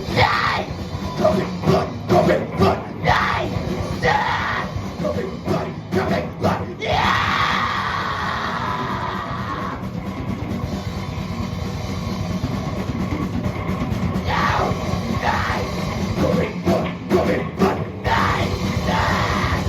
Die! Coming blood, coming blood, die! Die! Coming blood, coming blood, yeah! Now! Die! Coming blood, coming blood, die! Die!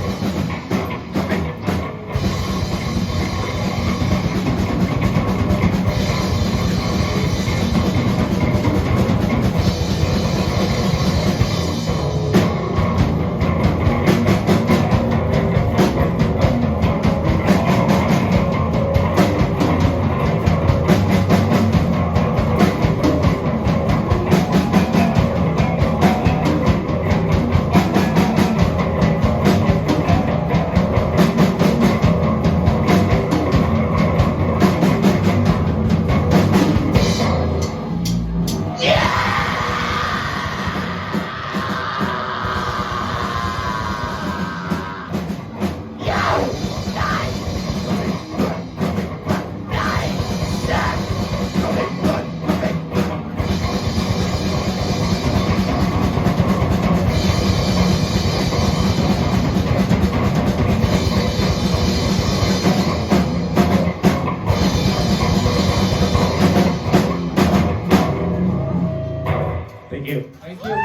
Thank you. Thank you.